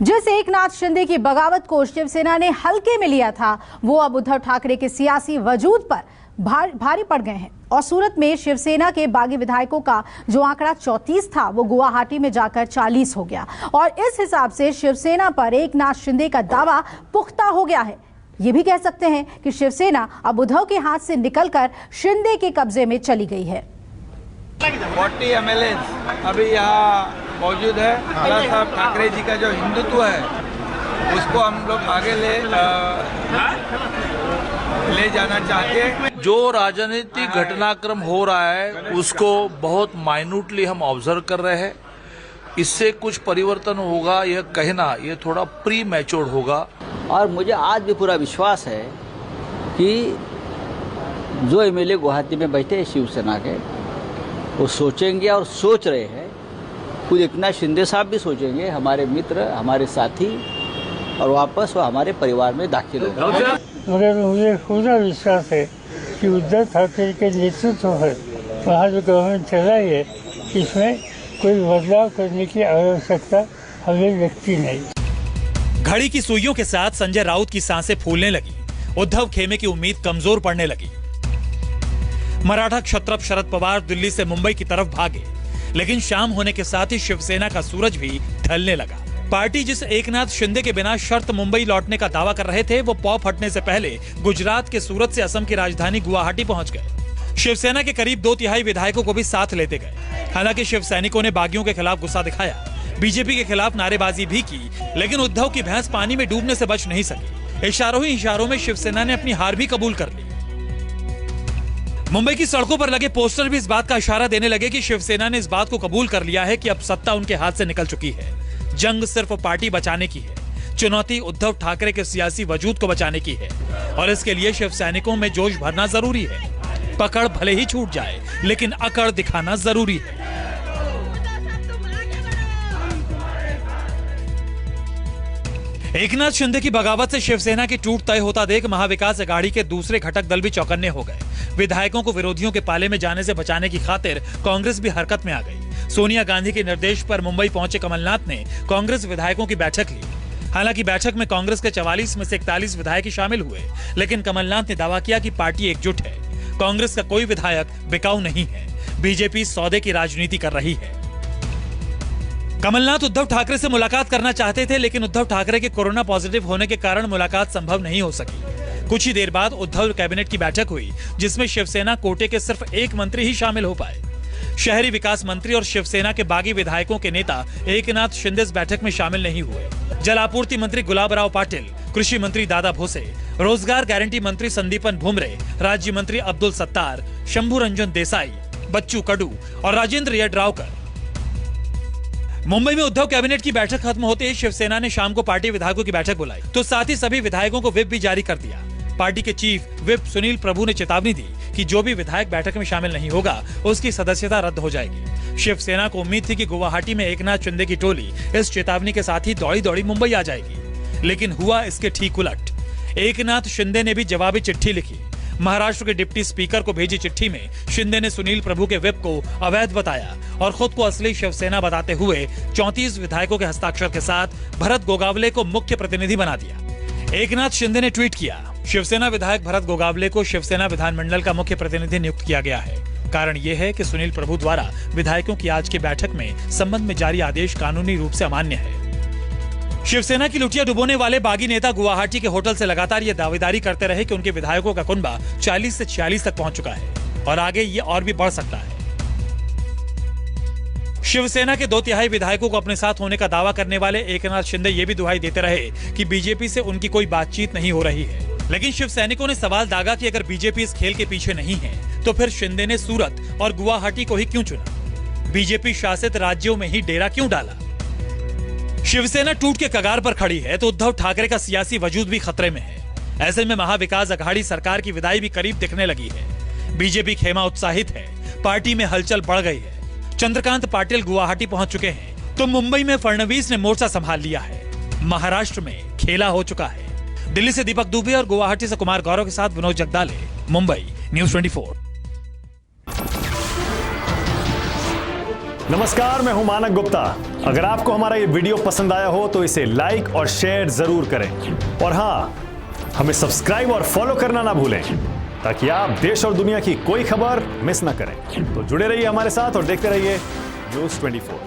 जिस एकनाथ शिंदे की बगावत को शिवसेना ने हल्के में लिया था, वो अब उद्धव ठाकरे के सियासी वजूद पर भारी पड़ गए हैं। और सूरत में शिवसेना के बागी विधायकों का जो आंकड़ा 34 था, वो गुवाहाटी में जाकर 40 हो गया। और इस हिसाब से शिवसेना पर एकनाथ शिंदे का दावा पुख्ता हो गया है। ये भी कह सकते हैं कि शिवसेना अब उद्धव के हाथ से निकलकर शिंदे के कब्जे में चली गई है। 40 MLA अभी यहाँ मौजूद है। बाला साहब ठाकरे जी का जो हिंदुत्व है उसको हम लोग आगे ले जाना चाहते हैं। जो राजनीतिक घटनाक्रम हो रहा है उसको बहुत माइन्यूटली हम ऑब्जर्व कर रहे हैं। इससे कुछ परिवर्तन होगा यह कहना ये थोड़ा प्री मैच्योर्ड होगा। और मुझे आज भी पूरा विश्वास है कि जो MLA गुवाहाटी में बैठे हैं शिवसेना के, वो सोचेंगे और सोच रहे हैं। खुद एकनाथ शिंदे साहब भी सोचेंगे, हमारे मित्र, हमारे साथी, और वापस वो हमारे परिवार में दाखिल होगा। मगर मुझे पूरा विश्वास है कि उद्धव ठाकरे के नेतृत्व है वहाँ जो गवर्नमेंट चलाई है, इसमें कोई बदलाव करने की आवश्यकता हमें व्यक्ति नहीं। घड़ी की सुइयों के साथ संजय राउत की सांसें फूलने लगी। उद्धव खेमे की उम्मीद कमजोर पड़ने लगी। मराठा क्षत्रप शरद पवार दिल्ली से मुंबई की तरफ भागे, लेकिन शाम होने के साथ ही शिवसेना का सूरज भी ढलने लगा। पार्टी जिस एकनाथ शिंदे के बिना शर्त मुंबई लौटने का दावा कर रहे थे, वो पौ फटने से पहले गुजरात के सूरत से असम की राजधानी गुवाहाटी पहुंच गए। शिवसेना के करीब 2/3 विधायकों को भी साथ लेते गए। हालांकि शिव सैनिकों ने बागियों के खिलाफ गुस्सा दिखाया, बीजेपी के खिलाफ नारेबाजी भी की, लेकिन उद्धव की भैंस पानी में डूबने से बच नहीं सकी। इशारों ही इशारों में शिवसेना ने अपनी हार भी कबूल कर ली। मुंबई की सड़कों पर लगे पोस्टर भी इस बात का इशारा देने लगे कि शिवसेना ने इस बात को कबूल कर लिया है कि अब सत्ता उनके हाथ से निकल चुकी है। जंग सिर्फ पार्टी बचाने की है, चुनौती उद्धव ठाकरे के सियासी वजूद को बचाने की है। और इसके लिए शिव सैनिकों में जोश भरना जरूरी है। पकड़ भले ही छूट जाए, लेकिन अकड़ दिखाना जरूरी है। एकनाथ शिंदे की बगावत से शिवसेना की टूट तय होता देख महाविकास अघाड़ी के दूसरे घटक दल भी चौकन्ने हो गए। विधायकों को विरोधियों के पाले में जाने से बचाने की खातिर कांग्रेस भी हरकत में आ गई। सोनिया गांधी के निर्देश पर मुंबई पहुंचे कमलनाथ ने कांग्रेस विधायकों की बैठक ली। हालांकि बैठक में कांग्रेस के 44 में से 41 विधायक ही शामिल हुए, लेकिन कमलनाथ ने दावा किया कि पार्टी एकजुट है। कांग्रेस का कोई विधायक बिकाऊ नहीं है। बीजेपी सौदे की राजनीति कर रही है। कमलनाथ उद्धव ठाकरे से मुलाकात करना चाहते थे, लेकिन उद्धव ठाकरे के कोरोना पॉजिटिव होने के कारण मुलाकात संभव नहीं हो सकी। कुछ ही देर बाद उद्धव कैबिनेट की बैठक हुई, जिसमें शिवसेना कोटे के सिर्फ एक मंत्री ही शामिल हो पाए। शहरी विकास मंत्री और शिवसेना के बागी विधायकों के नेता एकनाथ शिंदे इस बैठक में शामिल नहीं हुए। जल आपूर्ति मंत्री गुलाबराव पाटिल, कृषि मंत्री दादा भोसे, रोजगार गारंटी मंत्री संदीपन भुमरे, राज्य मंत्री अब्दुल सत्तार, शंभू रंजन देसाई, बच्चू कडू और राजेंद्र येड्रावकर। मुंबई में उद्धव कैबिनेट की बैठक खत्म होते ही शिवसेना ने शाम को पार्टी विधायकों की बैठक बुलाई, तो साथ ही सभी विधायकों को व्हिप भी जारी कर दिया। पार्टी के चीफ व्हिप सुनील प्रभु ने चेतावनी दी कि जो भी विधायक बैठक में शामिल नहीं होगा, उसकी सदस्यता रद्द हो जाएगी। शिवसेना को उम्मीद थी कि गुवाहाटी में एकनाथ शिंदे की टोली इस चेतावनी के साथ ही दौड़ी दौड़ी मुंबई आ जाएगी, लेकिन हुआ इसके ठीक उलट। एकनाथ शिंदे ने भी जवाबी चिट्ठी लिखी। महाराष्ट्र के डिप्टी स्पीकर को भेजी चिट्ठी में शिंदे ने सुनील प्रभु के व्हिप को अवैध बताया और खुद को असली शिवसेना बताते हुए 34 विधायकों के हस्ताक्षर के साथ भरत गोगावले को मुख्य प्रतिनिधि बना दिया। एकनाथ शिंदे ने ट्वीट किया, शिवसेना विधायक भरत गोगावले को शिवसेना विधानमंडल का मुख्य प्रतिनिधि नियुक्त किया गया है। कारण यह है कि सुनील प्रभु द्वारा विधायकों की आज की बैठक में संबंध में जारी आदेश कानूनी रूप से अमान्य है। शिवसेना की लुटिया डुबोने वाले बागी नेता गुवाहाटी के होटल से लगातार ये दावेदारी करते रहे कि उनके विधायकों का कुनबा 40 से 46 तक पहुंच चुका है और आगे ये और भी बढ़ सकता है। शिवसेना के 2/3 विधायकों को अपने साथ होने का दावा करने वाले एकनाथ शिंदे ये भी दुहाई देते रहे कि बीजेपी से उनकी कोई बातचीत नहीं हो रही है। लेकिन शिव सैनिकों ने सवाल दागा कि अगर बीजेपी इस खेल के पीछे नहीं है, तो फिर शिंदे ने सूरत और गुवाहाटी को ही क्यों चुना? बीजेपी शासित राज्यों में ही डेरा क्यों डाला? शिवसेना टूट के कगार पर खड़ी है, तो उद्धव ठाकरे का सियासी वजूद भी खतरे में है। ऐसे में महाविकास अघाड़ी सरकार की विदाई भी करीब दिखने लगी है। बीजेपी खेमा उत्साहित है, पार्टी में हलचल बढ़ गई है। चंद्रकांत पाटिल गुवाहाटी पहुंच चुके हैं, तो मुंबई में फडणवीस ने मोर्चा संभाल लिया है। महाराष्ट्र में खेला हो चुका है। दिल्ली से दीपक दुबे और गुवाहाटी से कुमार गौरव के साथ विनोद जगदाले, मुंबई, न्यूज़ 24। नमस्कार, मैं हूं मानक गुप्ता। अगर आपको हमारा ये वीडियो पसंद आया हो तो इसे लाइक और शेयर जरूर करें और हाँ, हमें सब्सक्राइब और फॉलो करना ना भूलें ताकि आप देश और दुनिया की कोई खबर मिस ना करें। तो जुड़े रहिए हमारे साथ और देखते रहिए न्यूज़ 24।